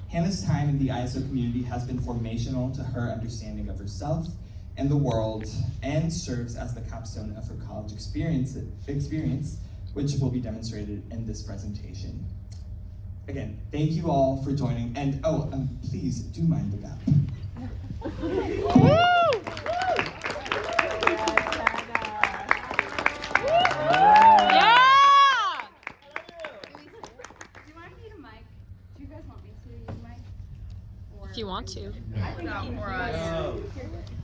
Hannah's time in the ISO community has been formational to her understanding of herself and the world, and serves as the capstone of her college experience, which will be demonstrated in this presentation. Again, thank you all for joining, and please do mind the gap. If you want to. I think for us.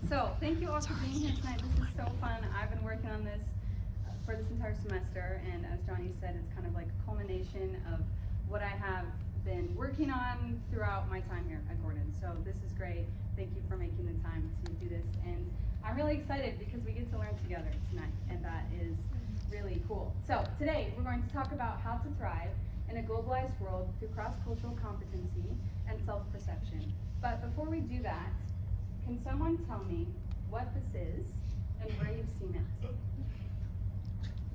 So thank you all for being here tonight. This is so fun. I've been working on this for this entire semester, and as Johnny said, it's kind of like a culmination of what I have been working on throughout my time here at Gordon. So this is great. Thank you for making the time to do this, and I'm really excited because we get to learn together tonight, and that is really cool. So today we're going to talk about how to thrive in a globalized world through cross-cultural competency and self-perception. But before we do that, can someone tell me what this is and where you've seen it?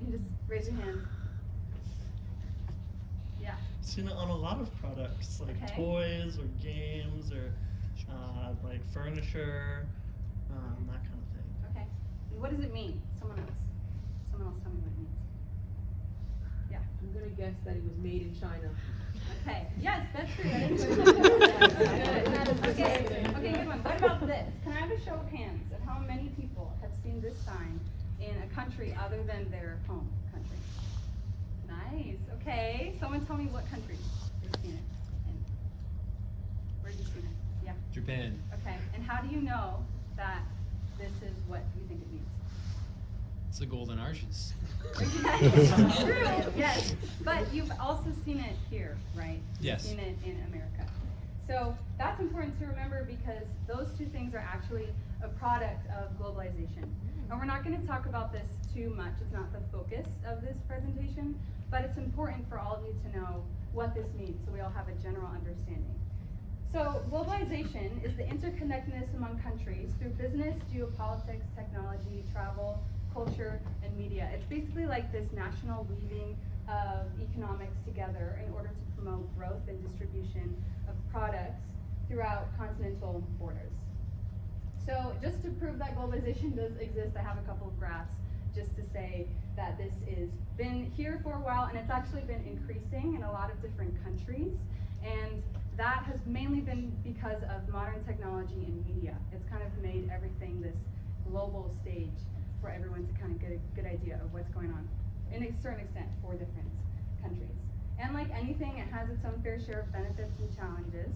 You can just raise your hand. Yeah. Seen it on a lot of products, like toys or games or like furniture, that kind of thing. Okay. And what does it mean? Someone else tell me what it means. Yeah. I'm gonna guess that it was made in China. Okay. Yes, that's true. That is good. Okay, good one. What about this? Can I have a show of hands of how many people have seen this sign in a country other than their home country? Nice. Okay. Someone tell me what country you've seen it in. Where have you seen it? Yeah. Japan. Okay. And how do you know that this is what you think it means? It's the Golden Arches. Yes, true, yes. But you've also seen it here, right? Yes. You've seen it in America. So that's important to remember because those two things are actually a product of globalization. And we're not going to talk about this too much. It's not the focus of this presentation, but it's important for all of you to know what this means so we all have a general understanding. So globalization is the interconnectedness among countries through business, geopolitics, technology, travel, culture, and media. It's basically like this national weaving of economics together in order to promote growth and distribution of products throughout continental borders. So just to prove that globalization does exist, I have a couple of graphs just to say that this has been here for a while, and it's actually been increasing in a lot of different countries, and that has mainly been because of modern technology and media. It's kind of made everything this global stage for everyone to kind of get a good idea of what's going on in a certain extent for different countries. And like anything, it has its own fair share of benefits and challenges.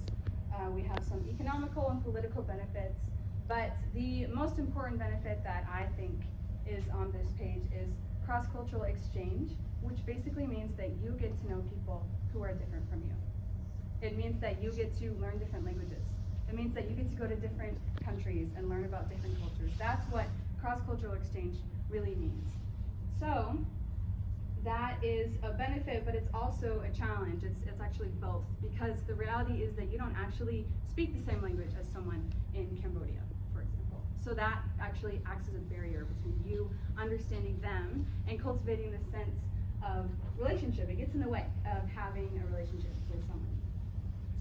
We have some economical and political benefits, but the most important benefit that I think is on this page is cross-cultural exchange, which basically means that you get to know people who are different from you. It means that you get to learn different languages. It means that you get to go to different countries and learn about different cultures. That's what cross-cultural exchange really means. So that is a benefit, but it's also a challenge. It's actually both, because the reality is that you don't actually speak the same language as someone in Cambodia, for example. So that actually acts as a barrier between you understanding them and cultivating this sense of relationship. It gets in the way of having a relationship with someone.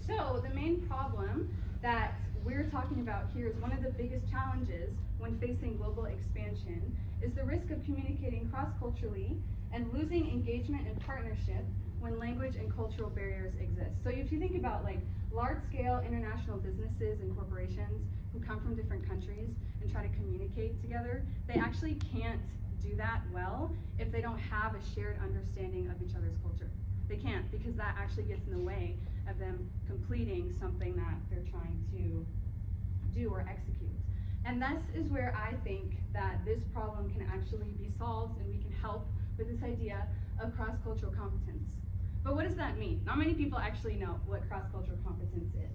So the main problem that we're talking about here is one of the biggest challenges when facing global expansion is the risk of communicating cross-culturally and losing engagement and partnership when language and cultural barriers exist. So if you think about like large-scale international businesses and corporations who come from different countries and try to communicate together, they actually can't do that well if they don't have a shared understanding of each other's culture. They can't, because that actually gets in the way of them completing something that they're trying to do or execute. And this is where I think that this problem can actually be solved, and we can help with this idea of cross-cultural competence. But what does that mean? Not many people actually know what cross-cultural competence is.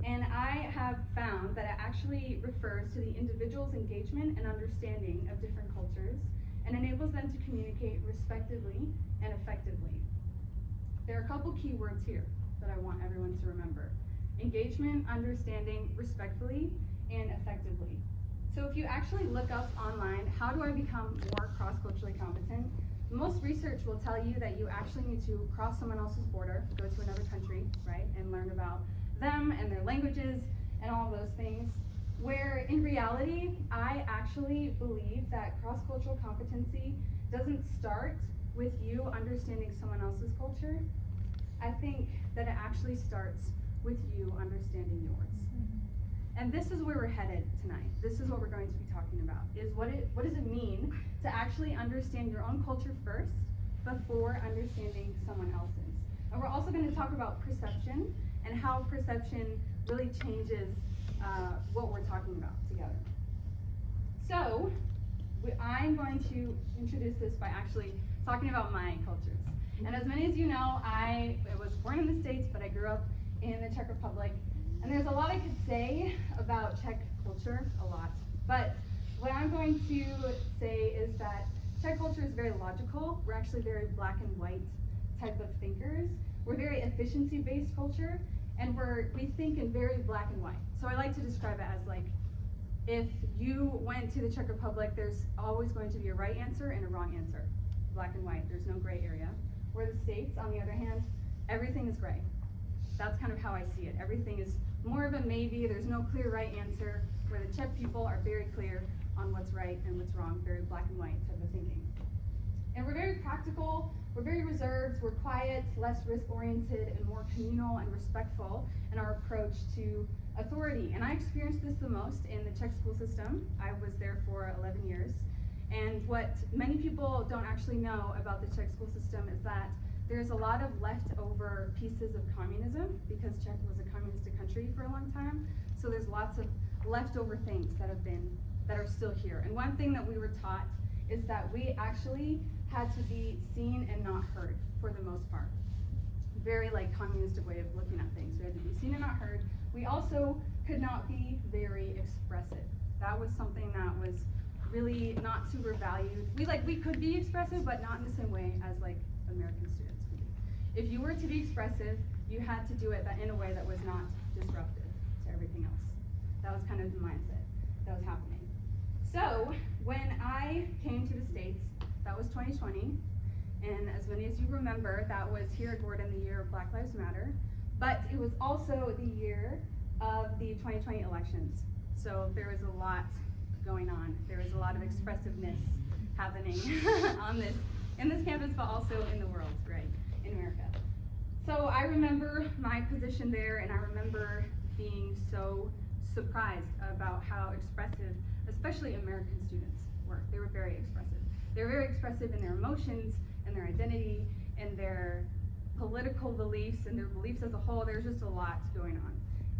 And I have found that it actually refers to the individual's engagement and understanding of different cultures and enables them to communicate respectively and effectively. There are a couple key words here that I want everyone to remember. Engagement, understanding, respectfully, and effectively. So if you actually look up online, how do I become more cross-culturally competent? Most research will tell you that you actually need to cross someone else's border, go to another country, right, and learn about them and their languages and all those things. Where in reality, I actually believe that cross-cultural competency doesn't start with you understanding someone else's culture. I think that it actually starts with you understanding yours. And this is where we're headed tonight. This is what we're going to be talking about, is what does it mean to actually understand your own culture first before understanding someone else's. And we're also going to talk about perception and how perception really changes what we're talking about together. So, I'm going to introduce this by actually talking about my cultures. And as many as you know, I was born in the States, but I grew up in the Czech Republic. And there's a lot I could say about Czech culture, a lot. But what I'm going to say is that Czech culture is very logical. We're actually very black and white type of thinkers. We're very efficiency-based culture, and we think in very black and white. So I like to describe it as like, if you went to the Czech Republic, there's always going to be a right answer and a wrong answer. Black and white, there's no gray area. Where the States, on the other hand, everything is gray. That's kind of how I see it. Everything is more of a maybe, there's no clear right answer, where the Czech people are very clear on what's right and what's wrong, very black and white type of thinking. And we're very practical, we're very reserved, we're quiet, less risk-oriented, and more communal and respectful in our approach to authority. And I experienced this the most in the Czech school system. I was there for 11 years. And what many people don't actually know about the Czech school system is that there's a lot of leftover pieces of communism, because Czech was a communistic country for a long time. So there's lots of leftover things that are still here. And one thing that we were taught is that we actually had to be seen and not heard for the most part. Very like communistic way of looking at things. We had to be seen and not heard. We also could not be very expressive. That was something that was really not super valued. We could be expressive, but not in the same way as like American students could be. If you were to be expressive, you had to do it in a way that was not disruptive to everything else. That was kind of the mindset that was happening. So when I came to the States, that was 2020, and as many as you remember, that was here at Gordon, the year of Black Lives Matter, but it was also the year of the 2020 elections. So there was a lot going on. There was a lot of expressiveness happening in this campus, but also in the world, right, in America. So I remember my position there, and I remember being so surprised about how expressive, especially American students, were. They were very expressive. They were very expressive in their emotions, and their identity, and their political beliefs, and their beliefs as a whole. There's just a lot going on.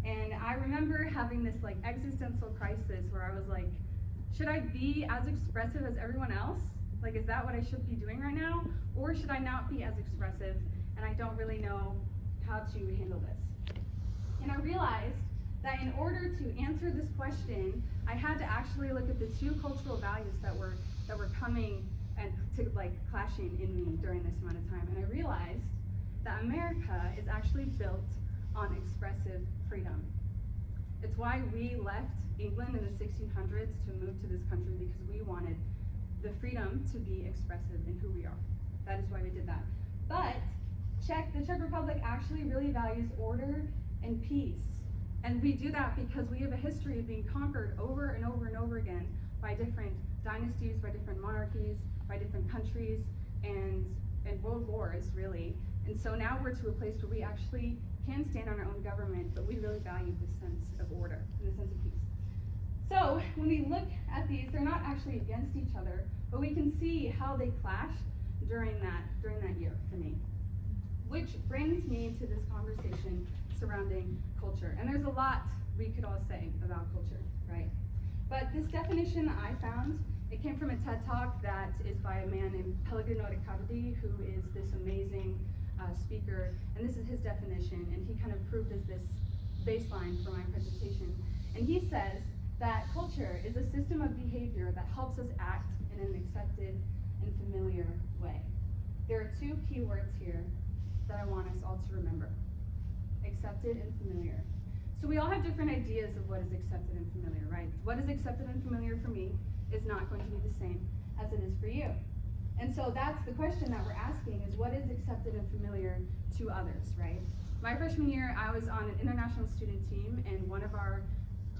And I remember having this like existential crisis where I was like, should I be as expressive as everyone else? Like, is that what I should be doing right now? Or should I not be as expressive, and I don't really know how to handle this? And I realized that in order to answer this question, I had to actually look at the two cultural values that were coming and to like clashing in me during this amount of time. And I realized that America is actually built on expressive freedom. It's why we left England in the 1600s to move to this country, because we wanted the freedom to be expressive in who we are. That is why we did that. But the Czech Republic actually really values order and peace. And we do that because we have a history of being conquered over and over and over again by different dynasties, by different monarchies, by different countries, and world wars, really. And so now we're to a place where we actually can stand on our own government, but we really value this sense of order and the sense of peace. So when we look at these, they're not actually against each other, but we can see how they clashed during that year for me. Which brings me to this conversation surrounding culture. And there's a lot we could all say about culture, right? But this definition I found, it came from a TED Talk that is by a man named Pellegrino Riccardi, who is this amazing speaker, and this is his definition, and he kind of proved as this baseline for my presentation. And he says that culture is a system of behavior that helps us act in an accepted and familiar way. There are two key words here that I want us all to remember: accepted and familiar. So we all have different ideas of what is accepted and familiar, right? What is accepted and familiar for me is not going to be the same as it is for you. And so that's the question that we're asking, is what is accepted and familiar to others, right? my freshman year, I was on an international student team, and one of our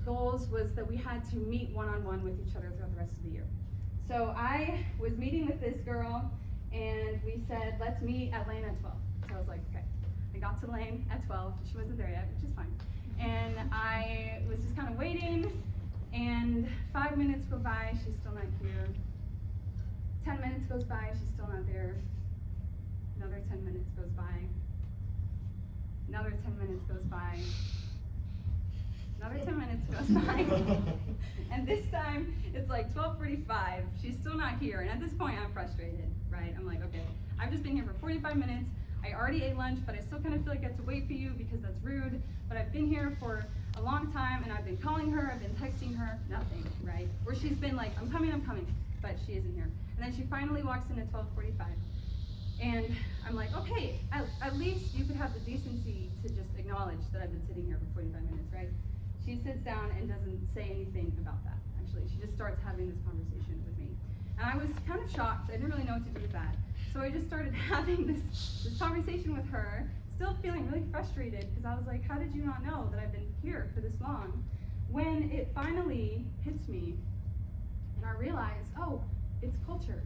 goals was that we had to meet one-on-one with each other throughout the rest of the year. So I was meeting with this girl, and we said, let's meet at Lane at 12. So I was like, okay. I got to Lane at 12. She wasn't there yet, which is fine. And I was just kind of waiting, and 5 minutes go by, she's still not here. 10 minutes goes by, she's still not there. Another 10 minutes goes by. Another 10 minutes goes by. Another 10 minutes goes by. And this time, it's like 12:45. She's still not here. And at this point, I'm frustrated, right? I'm like, okay, I've just been here for 45 minutes. I already ate lunch, but I still kind of feel like I have to wait for you because that's rude. But I've been here for a long time, and I've been calling her, I've been texting her, nothing, right? Or she's been like, I'm coming, but she isn't here. And then she finally walks in at 12:45. And I'm like, okay, at least you could have the decency to just acknowledge that I've been sitting here for 45 minutes, right? She sits down and doesn't say anything about that, actually. She just starts having this conversation with me. And I was kind of shocked. I didn't really know what to do with that. So I just started having this conversation with her, still feeling really frustrated, because I was like, how did you not know that I've been here for this long? When it finally hits me, and I realize, oh, it's culture.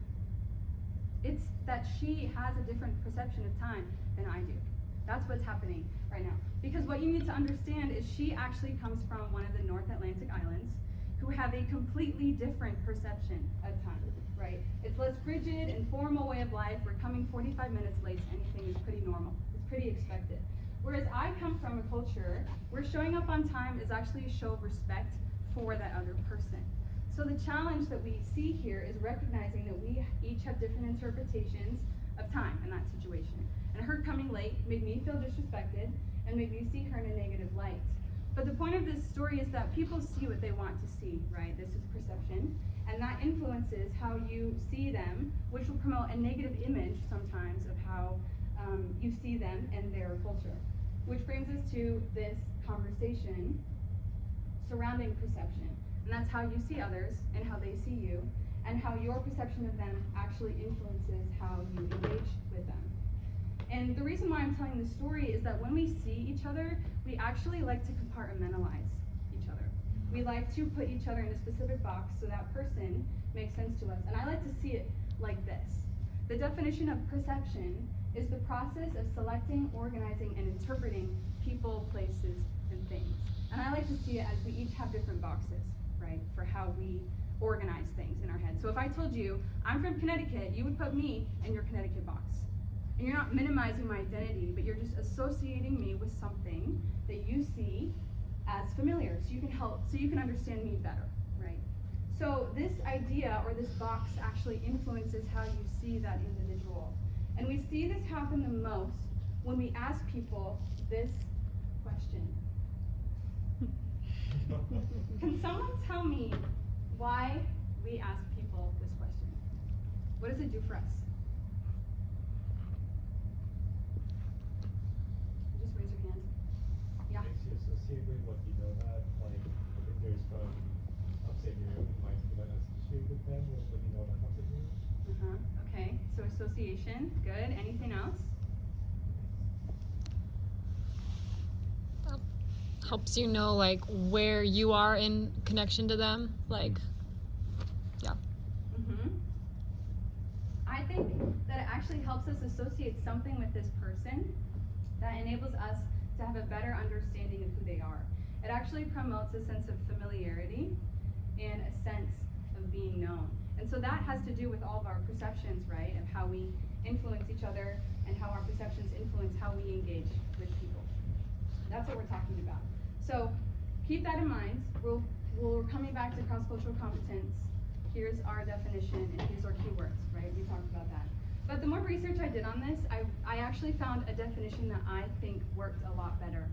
It's that she has a different perception of time than I do. That's what's happening right now. Because what you need to understand is she actually comes from one of the North Atlantic islands who have a completely different perception of time, right? It's less rigid and formal way of life where coming 45 minutes late to anything is pretty normal. It's pretty expected. Whereas I come from a culture where showing up on time is actually a show of respect for that other person. So the challenge that we see here is recognizing that we each have different interpretations of time in that situation. And her coming late made me feel disrespected and made me see her in a negative light. But the point of this story is that people see what they want to see, right? This is perception. And that influences how you see them, which will promote a negative image sometimes of how you see them and their culture. Which brings us to this conversation surrounding perception. And that's how you see others and how they see you, and how your perception of them actually influences how you engage with them. And the reason why I'm telling this story is that when we see each other, we actually like to compartmentalize each other. We like to put each other in a specific box so that person makes sense to us. And I like to see it like this. The definition of perception is the process of selecting, organizing, and interpreting people, places, and things. And I like to see it as we each have different boxes, right, for how we organize things in our head. So if I told you, I'm from Connecticut, you would put me in your Connecticut box. And you're not minimizing my identity, but you're just associating me with something that you see as familiar, so you can understand me better, right? So this idea or this box actually influences how you see that individual. And we see this happen the most when we ask people this question. Can someone tell me why we ask people this question? What does it do for us? Just raise your hand. Yeah. Makes you associate with what you know that, like, if there's from upstate New York, you might feel associate with them with what you know about upstate New York. Okay, so association, good. Anything else? Helps you know like where you are in connection to them, like, yeah. I think that it actually helps us associate something with this person that enables us to have a better understanding of who they are. It actually promotes a sense of familiarity and a sense of being known. And so that has to do with all of our perceptions, right, of how we influence each other and how our perceptions influence how we engage with people. That's what we're talking about. So keep that in mind. We're coming back to cross-cultural competence. Here's our definition and here's our keywords, right? We talked about that. But the more research I did on this, I actually found a definition that I think worked a lot better,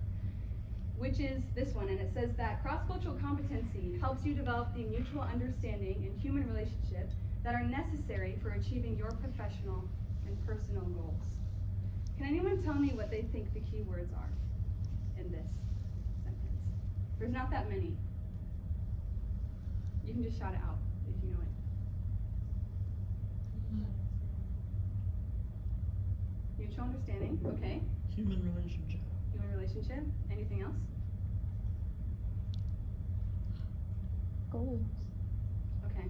which is this one, and it says that cross-cultural competency helps you develop the mutual understanding and human relationships that are necessary for achieving your professional and personal goals. Can anyone tell me what they think the keywords are in this sentence? There's not that many. You can just shout it out if you know it. Mutual understanding, okay. Human relationship. Human human relationship. Anything else? Goals. Okay.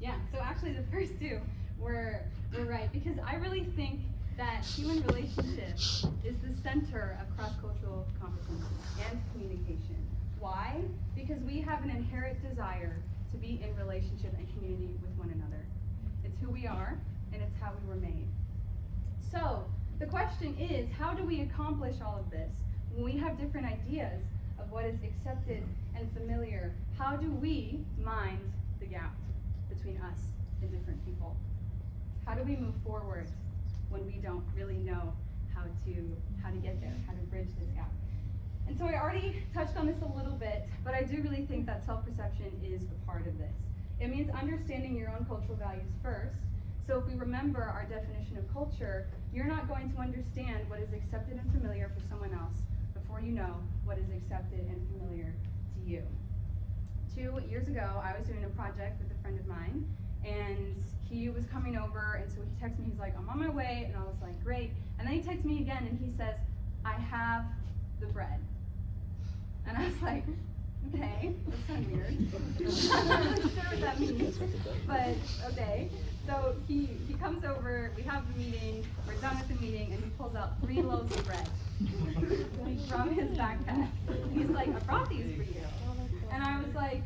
Yeah, so actually the first two were right, because I really think that human relationship is the center of cross-cultural competency and communication. Why? Because we have an inherent desire to be in relationship and community with one another. It's who we are, and it's how we were made. So, the question is, how do we accomplish all of this when we have different ideas of what is accepted and familiar? How do we mind the gap between us and different people? How do we move forward when we don't really know how to get there, how to bridge this gap? And so I already touched on this a little bit, but I do really think that self-perception is a part of this. It means understanding your own cultural values first. So if we remember our definition of culture, you're not going to understand what is accepted and familiar for someone else before you know what is accepted and familiar to you. 2 years ago, I was doing a project with a friend of mine, and he was coming over, and so he texted me, he's like, I'm on my way, and I was like, great. And then he texts me again, and he says, I have the bread. And I was like, okay, that's kind of weird. I'm not really sure what that means, but okay. So he comes over, we have the meeting, we're done with the meeting, and he pulls out 3 loaves of bread from his backpack. He's like, I brought these for you. And I was like,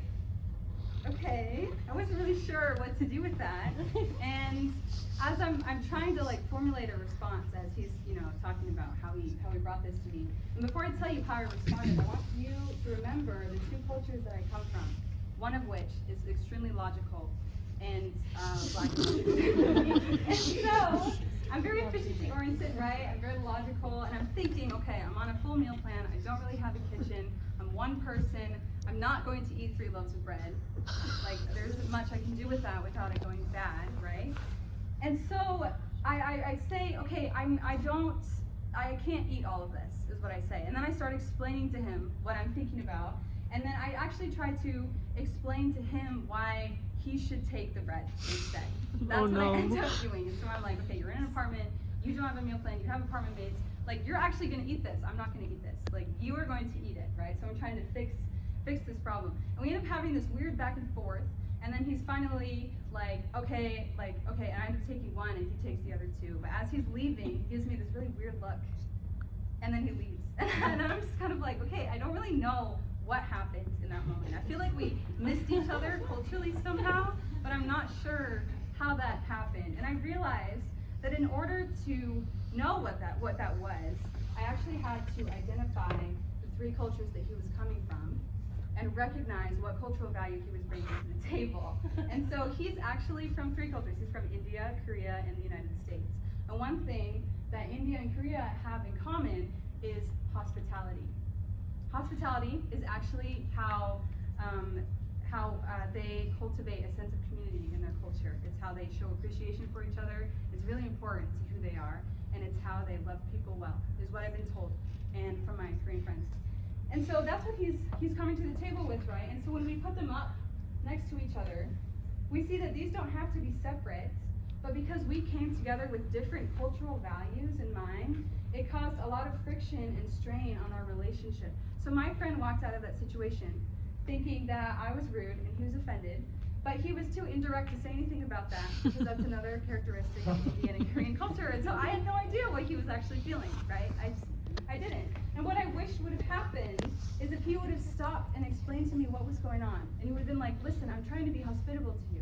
okay, I wasn't really sure what to do with that. And as I'm trying to like formulate a response as he's, talking about how he brought this to me. And before I tell you how I responded, I want you to remember the 2 cultures that I come from, one of which is extremely logical and black and white. And so I'm very efficiency oriented, right? I'm very logical, and I'm thinking, okay, I'm on a full meal plan, I don't really have a kitchen, I'm one person, I'm not going to eat 3 loaves of bread. Like, there isn't much I can do with that without it going bad, right? And so I say, okay, I can't eat all of this, is what I say. And then I start explaining to him what I'm thinking about. And then I actually try to explain to him why he should take the bread instead. That's what I end up doing. And so I'm like, okay, you're in an apartment, you don't have a meal plan, you have apartment mates, like, you're actually gonna eat this, I'm not gonna eat this. Like, you are going to eat it, right? So I'm trying to fix this problem. And we end up having this weird back and forth, and then he's finally like, okay, and I end up taking one and he takes the other 2. But as he's leaving, he gives me this really weird look. And then he leaves. And I'm just kind of like, okay, I don't really know what happened in that moment. I feel like we missed each other culturally somehow, but I'm not sure how that happened. And I realized that in order to know what that was, I actually had to identify the 3 cultures that he was coming from and recognize what cultural value he was bringing to the table. And so he's actually from 3 cultures. He's from India, Korea, and the United States. And one thing that India and Korea have in common is hospitality. Hospitality is actually how they cultivate a sense of community in their culture. It's how they show appreciation for each other. It's really important to who they are, and it's how they love people well, is what I've been told, and from my Korean friends. And so that's what he's coming to the table with, right? And so when we put them up next to each other, we see that these don't have to be separate, but because we came together with different cultural values in mind, it caused a lot of friction and strain on our relationship. So my friend walked out of that situation thinking that I was rude and he was offended, but he was too indirect to say anything about that, because that's another characteristic of Indian and Korean culture. And so I had no idea what he was actually feeling, right? I didn't. And what I wish would have happened is if he would have stopped and explained to me what was going on. And he would have been like, listen, I'm trying to be hospitable to you.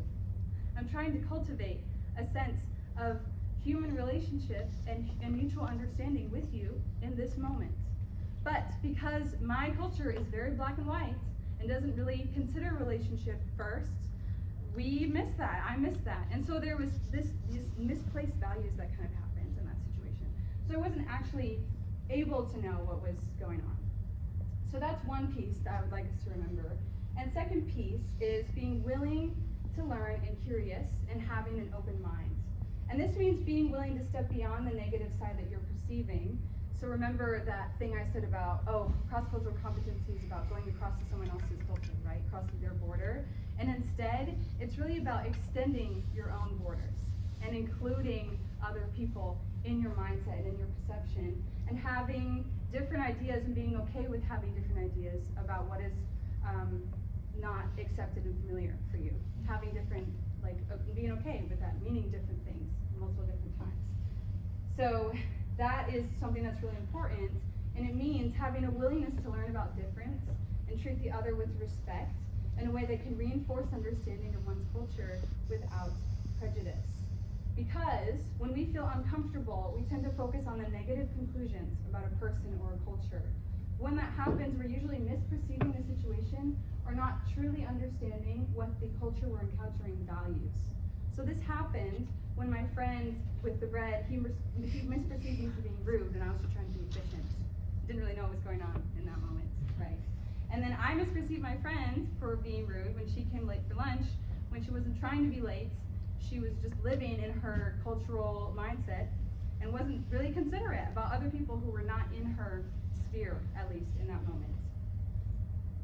I'm trying to cultivate a sense of human relationship and mutual understanding with you in this moment. But because my culture is very black and white and doesn't really consider relationship first, we miss that. I missed that. And so there was these misplaced values that kind of happened in that situation. So I wasn't actually able to know what was going on. So that's one piece that I would like us to remember. And second piece is being willing to learn and curious and having an open mind. And this means being willing to step beyond the negative side that you're perceiving. So remember that thing I said about, cross-cultural competency is about going across to someone else's culture, right? Crossing their border. And instead, it's really about extending your own borders and including other people in your mindset and in your perception, and having different ideas and being okay with having different ideas about what is not accepted and familiar for you. Having different, being okay with that, meaning different things multiple different times. So that is something that's really important, and it means having a willingness to learn about difference and treat the other with respect in a way that can reinforce understanding of one's culture without prejudice. Because when we feel uncomfortable, we tend to focus on the negative conclusions about a person or a culture. When that happens, we're usually misperceiving the situation or not truly understanding what the culture we're encountering values. So this happened when my friend with the bread, he misperceived me for being rude, and I was just trying to be efficient. Didn't really know what was going on in that moment, right? And then I misperceived my friend for being rude when she came late for lunch, when she wasn't trying to be late. She was just living in her cultural mindset and wasn't really considerate about other people who were not in her sphere, at least in that moment.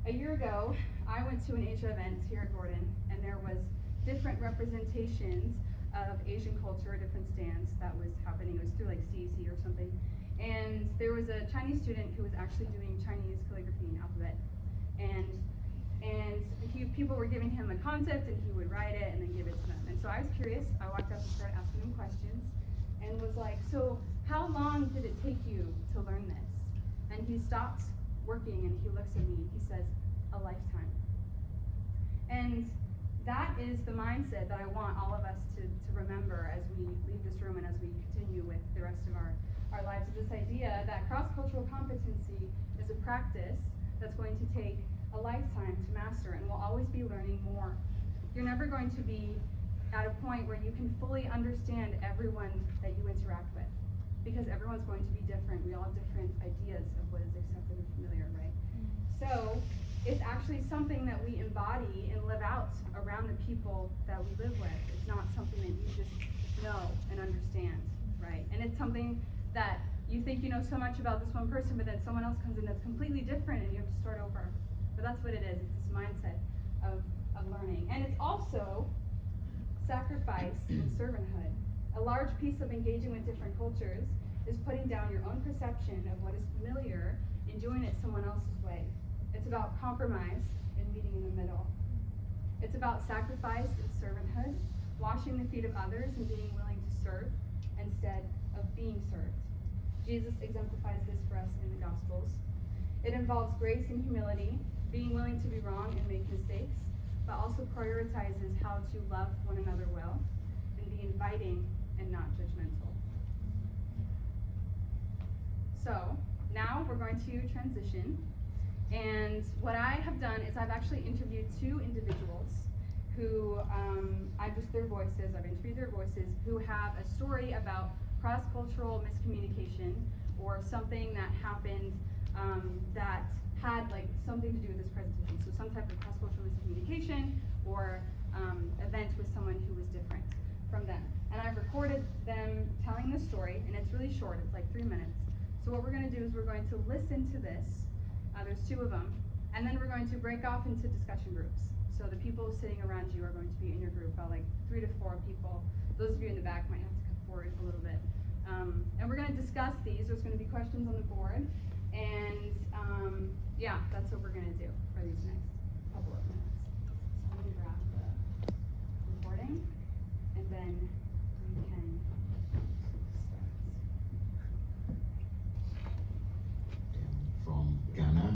A year ago, I went to an Asia event here at Gordon, and there was different representations of Asian culture, different stands that was happening. It was through CEC or something. And there was a Chinese student who was actually doing Chinese calligraphy and alphabet. And people were giving him a concept, and he would write it and then give it to them. And so I was curious. I walked up and started asking him questions and was like, so how long did it take you to learn this? And he stops working and he looks at me and he says, a lifetime. And that is the mindset that I want all of us to remember as we leave this room and as we continue with the rest of our lives, is this idea that cross-cultural competency is a practice that's going to take a lifetime to master, and we'll always be learning more. You're never going to be at a point where you can fully understand everyone that you interact with, because everyone's going to be different. We all have different ideas of what is accepted and familiar, right? So it's actually something that we embody and live out around the people that we live with. It's not something that you just know and understand, right? And it's something that you think you know so much about this one person, but then someone else comes in that's completely different and you have to start over. But that's what it is. It's this mindset of learning. And it's also sacrifice and servanthood. A large piece of engaging with different cultures is putting down your own perception of what is familiar and doing it someone else's way. It's about compromise and meeting in the middle. It's about sacrifice and servanthood, washing the feet of others and being willing to serve instead of being served. Jesus exemplifies this for us in the Gospels. It involves grace and humility, being willing to be wrong and make mistakes, but also prioritizes how to love one another well and be inviting and not judgmental. So now we're going to transition. And what I have done is I've actually interviewed two individuals who, I've interviewed their voices, who have a story about cross-cultural miscommunication or something that happened that had something to do with this presentation. So some type of cross-cultural miscommunication or event with someone who was different from them. And I've recorded them telling this story, and it's really short, it's 3 minutes. So what we're going to do is we're going to listen to this. There's two of them, and then we're going to break off into discussion groups. So the people sitting around you are going to be in your group, about 3 to 4 people. Those of you in the back might have to come forward a little bit. And we're going to discuss these. There's going to be questions on the board, and